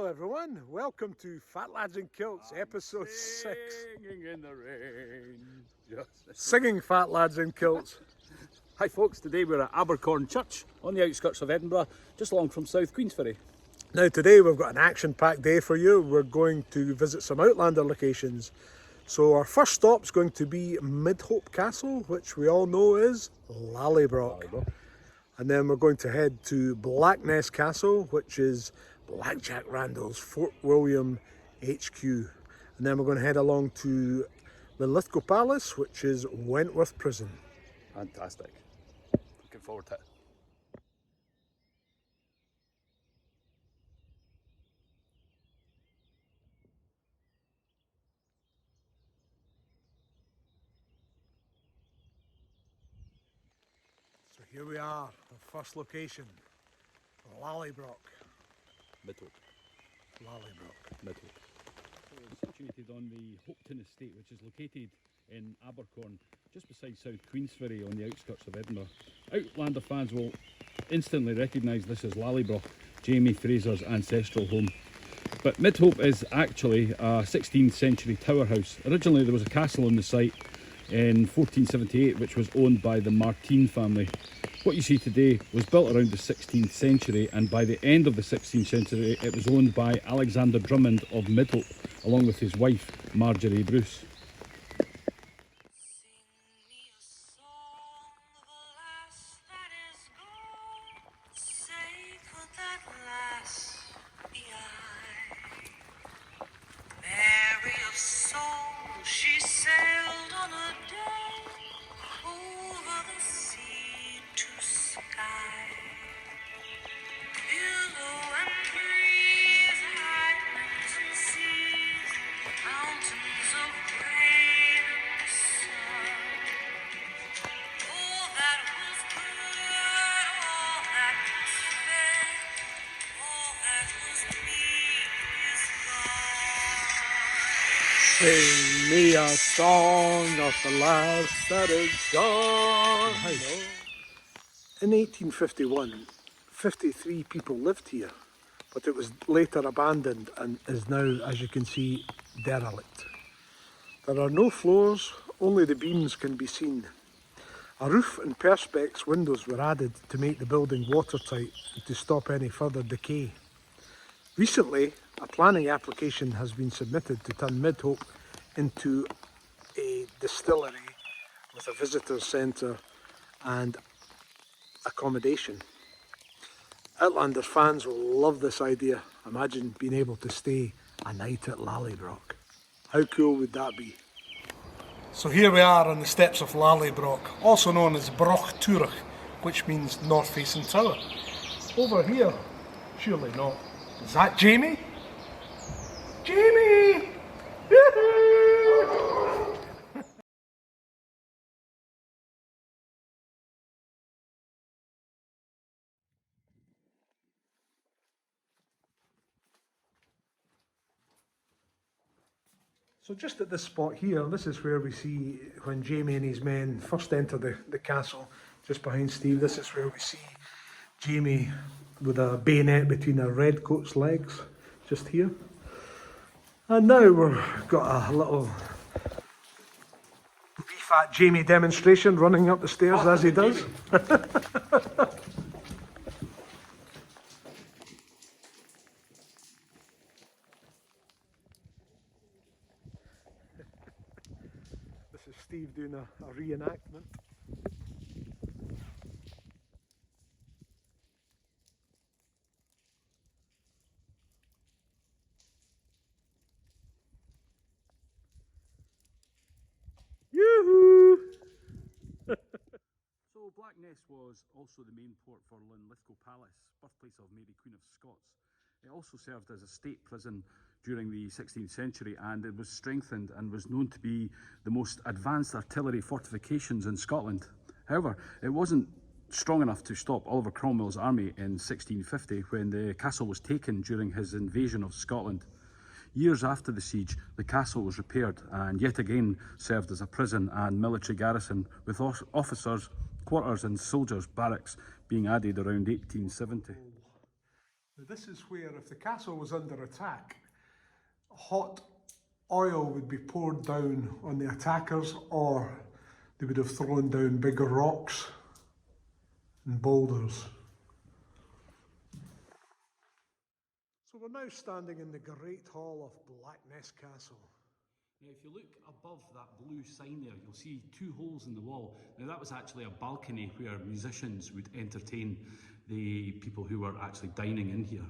Hello everyone, welcome to Fat Lads in Kilts, episode 6. Singing in the rain. Singing Fat Lads in Kilts. Hi folks, today we're at Abercorn Church on the outskirts of Edinburgh, just along from South Queensferry. Now today we've got an action-packed day for you. We're going to visit some Outlander locations. So our first stop's going to be Midhope Castle, which we all know is Lallybroch. And then we're going to head to Blackness Castle, which is Blackjack Randall's Fort William HQ. And then we're going to head along to Linlithgow Palace, which is Wentworth Prison. Fantastic. Looking forward to it. So here we are, the first location, Lallybroch. Midhope. Lallybroch. It's situated on the Hopetoun estate, which is located in Abercorn, just beside South Queensferry on the outskirts of Edinburgh. Outlander fans will instantly recognise this as Lallybroch, Jamie Fraser's ancestral home. But Midhope is actually a 16th century tower house. Originally there was a castle on the site in 1478 which was owned by the Martin family. What you see today was built around the 16th century, and by the end of the 16th century it was owned by Alexander Drummond of Midhope, along with his wife Marjorie Bruce. Sing me a song of the last that is gone. In 1851, 53 people lived here, but it was later abandoned and is now, as you can see, derelict. There are no floors, only the beams can be seen. A roof and perspex windows were added to make the building watertight and to stop any further decay. Recently, a planning application has been submitted to turn Midhope into a distillery with a visitor centre and accommodation. Outlander fans will love this idea. Imagine being able to stay a night at Lallybroch. How cool would that be? So here we are on the steps of Lallybroch, also known as Broch Turach, which means north-facing tower. Over here, surely not. Is that Jamie? Jamie! So just at this spot here, this is where we see when Jamie and his men first enter the castle, just behind Steve. This is where we see Jamie with a bayonet between a redcoat's legs, just here. And now we've got a little fat Jamie demonstration running up the stairs as he does. This is Steve doing a reenactment. So Blackness was also the main port for Linlithgow Palace, birthplace of Mary Queen of Scots. It also served as a state prison during the 16th century, and it was strengthened and was known to be the most advanced artillery fortifications in Scotland. However, it wasn't strong enough to stop Oliver Cromwell's army in 1650 when the castle was taken during his invasion of Scotland. Years after the siege, the castle was repaired and yet again served as a prison and military garrison, with officers' quarters and soldiers' barracks being added around 1870. This is where, if the castle was under attack, hot oil would be poured down on the attackers, or they would have thrown down bigger rocks and boulders. So we're now standing in the Great Hall of Blackness Castle. Now if you look above that blue sign there, you'll see two holes in the wall. Now that was actually a balcony where musicians would entertain the people who were actually dining in here,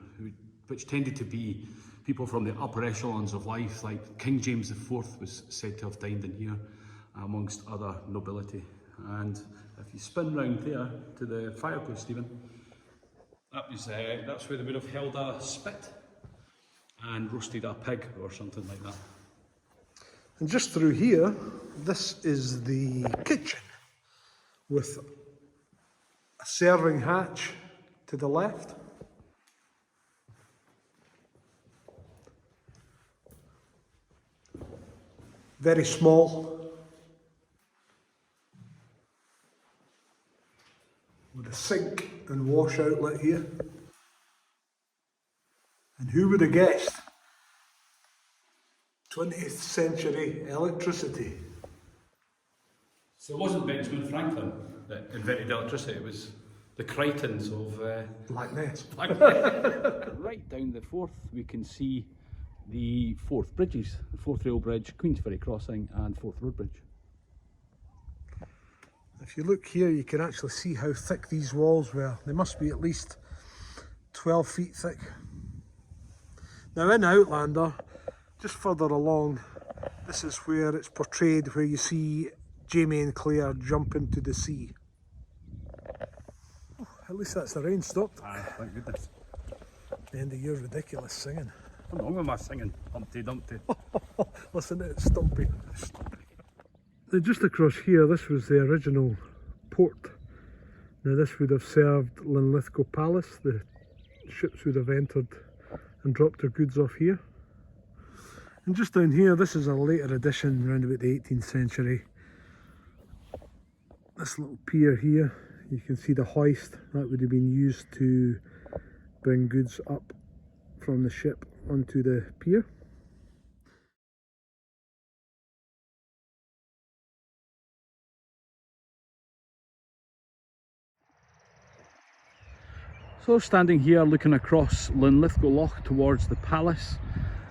which tended to be people from the upper echelons of life, like King James IV was said to have dined in here, amongst other nobility. And if you spin round there to the fireplace, Stephen, that's where they would have held a spit and roasted a pig or something like that. And just through here, this is the kitchen with a serving hatch to the left. Very small, with a sink and wash outlet here. And who would have guessed? 20th century electricity. So it wasn't Benjamin Franklin that invented electricity, it was the Crichtons of Blackness. Right down the Forth we can see the Forth bridges, the Forth Rail Bridge, Queensferry Crossing and Forth Road Bridge. If you look here, you can actually see how thick these walls were. They must be at least 12 feet thick. Now in Outlander, just further along, this is where it's portrayed, where you see Jamie and Claire jump into the sea. Oh, at least that's the rain stopped. Ah, thank goodness. The end of your ridiculous singing. What's wrong with my singing? Humpty Dumpty. Listen to it, Stumpy. Now just across here, this was the original port. Now this would have served Linlithgow Palace. The ships would have entered and dropped their goods off here. And just down here, this is a later addition, around about the 18th century. This little pier here, you can see the hoist. That would have been used to bring goods up from the ship onto the pier. So standing here looking across Linlithgow Loch towards the palace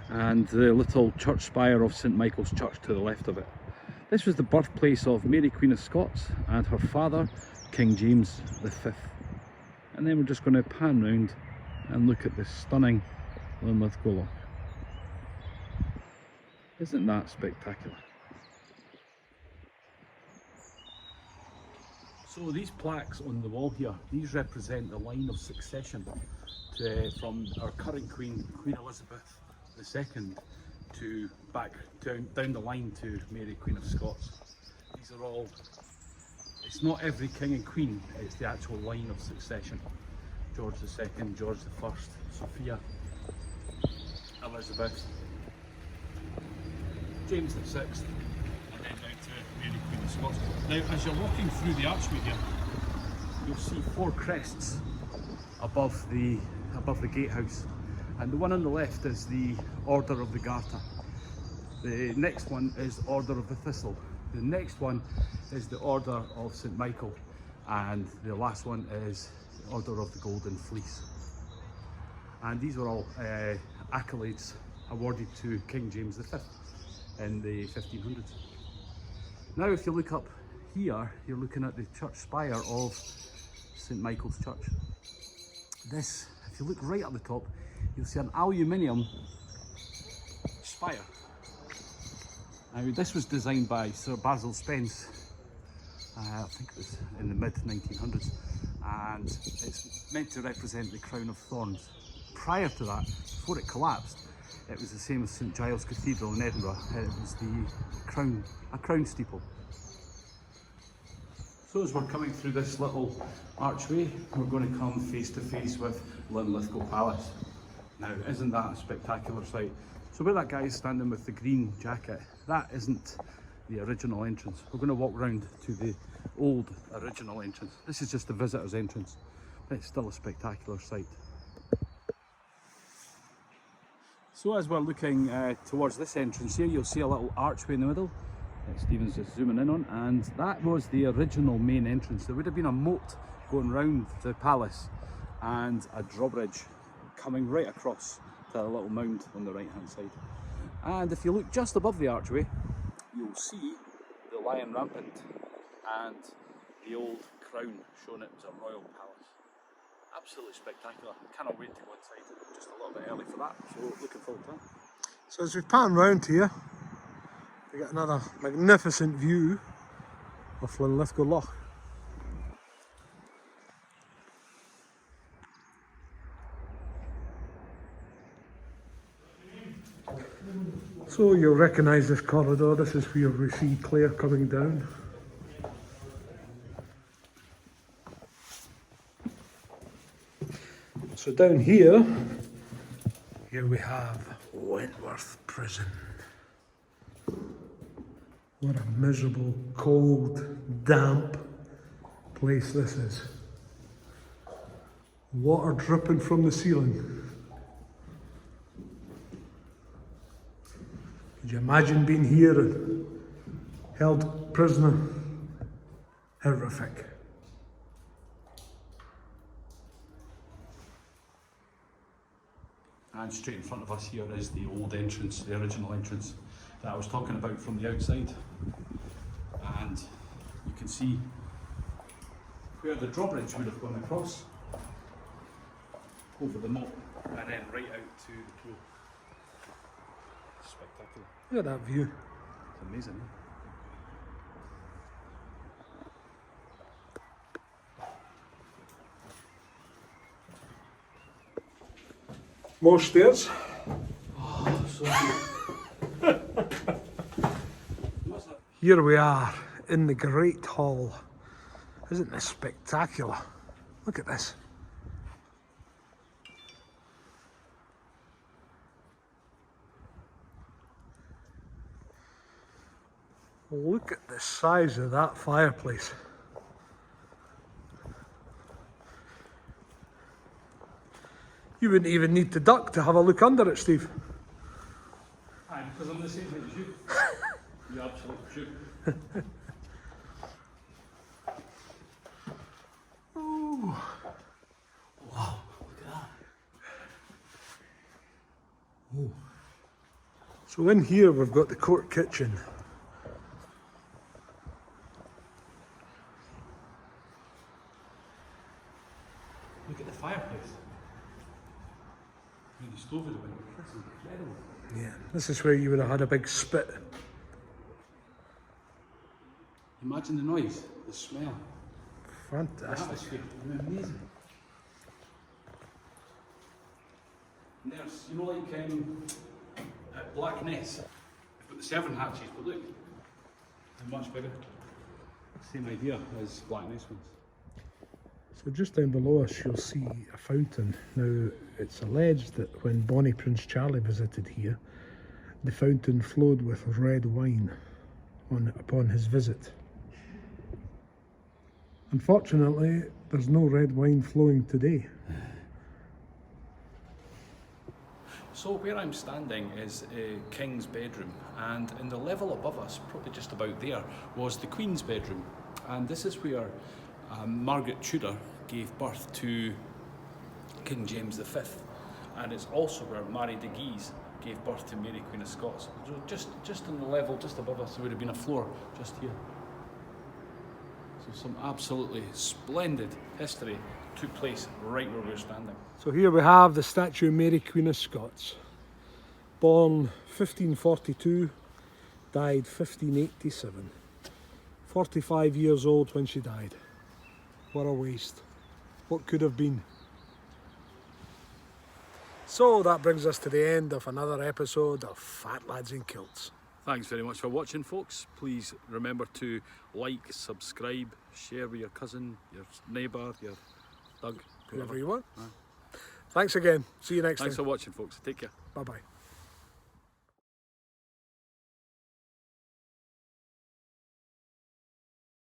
and the little church spire of St Michael's Church to the left of it. This was the birthplace of Mary Queen of Scots and her father, King James V. And then we're just going to pan round and look at this stunning Linlithgow Loch. Isn't that spectacular? So these plaques on the wall here, these represent the line of succession from our current Queen, Queen Elizabeth II, to back down the line to Mary Queen of Scots. These are all, it's not every king and queen, it's the actual line of succession. George II, George I, Sophia, Elizabeth, James VI, and then down to Mary Queen of Scots. Now as you're walking through the archway here, you'll see four crests above the gatehouse. And the one on the left is the Order of the Garter. The next one is Order of the Thistle. The next one is the Order of St Michael. And the last one is the Order of the Golden Fleece. And these were all accolades awarded to King James V in the 1500s. Now if you look up here, you're looking at the church spire of St Michael's Church. This, if you look right at the top, you'll see an aluminium spire. Now this was designed by Sir Basil Spence, I think it was in the mid-1900s, and it's meant to represent the crown of thorns. Prior to that, before it collapsed, it was the same as St Giles Cathedral in Edinburgh. It was a crown steeple. So as we're coming through this little archway, we're going to come face to face with Linlithgow Palace. Now, isn't that a spectacular sight? So where that guy is standing with the green jacket, that isn't the original entrance. We're going to walk round to the old original entrance. This is just the visitor's entrance, but it's still a spectacular sight. So as we're looking towards this entrance here, you'll see a little archway in the middle that Stephen's just zooming in on, and that was the original main entrance. There would have been a moat going round the palace and a drawbridge coming right across to a little mound on the right hand side. And if you look just above the archway, you'll see the lion rampant and the old crown showing it was a royal palace. Absolutely spectacular. Cannot wait to go inside. Just a little bit early for that, so looking forward to that. So as we pan round here, we get another magnificent view of Linlithgow Loch. So you'll recognise this corridor. This is where we see Clare coming down. So down here we have Wentworth Prison. What a miserable, cold, damp place this is. Water dripping from the ceiling. Could you imagine being here and held prisoner? Horrific. And straight in front of us here is the old entrance, the original entrance that I was talking about from the outside. And you can see where the drawbridge would have gone across, over the moat, and then right out to the pool. Spectacular. Look at that view. It's amazing, eh? More stairs. Oh, so Here we are in the Great Hall. Isn't this spectacular? Look at this. Look at the size of that fireplace. You wouldn't even need to duck to have a look under it, Steve. Aye, because I'm the same height as you. You absolutely should. Ooh. Wow, look at that. Ooh. So in here we've got the court kitchen. Look at the fireplace. The stove is away. This is incredible. Yeah, this is where you would have had a big spit. Imagine the noise, the smell, the Fantastic. atmosphere. Amazing. And there's, you know, like at Blackness, they've got the servant hatches, but look, they're much bigger. Same idea as Blackness ones. So just down below us you'll see a fountain. Now it's alleged that when Bonnie Prince Charlie visited here, the fountain flowed with red wine upon his visit. Unfortunately, there's no red wine flowing today. So where I'm standing is a King's bedroom, and in the level above us, probably just about there, was the Queen's bedroom. And this is where Margaret Tudor gave birth to King James V, and it's also where Mary de Guise gave birth to Mary Queen of Scots. So just on the level just above us, there would have been a floor just here. So some absolutely splendid history took place right where we're standing. So here we have the statue of Mary Queen of Scots. Born 1542, died 1587. 45 years old when she died. What a waste. What could have been. So that brings us to the end of another episode of Fat Lads in Kilts. Thanks very much for watching, folks. Please remember to like, subscribe, share with your cousin, your neighbour, your Doug, Whoever you want. Thanks again. See you next time. Thanks for watching, folks. Take care. Bye-bye.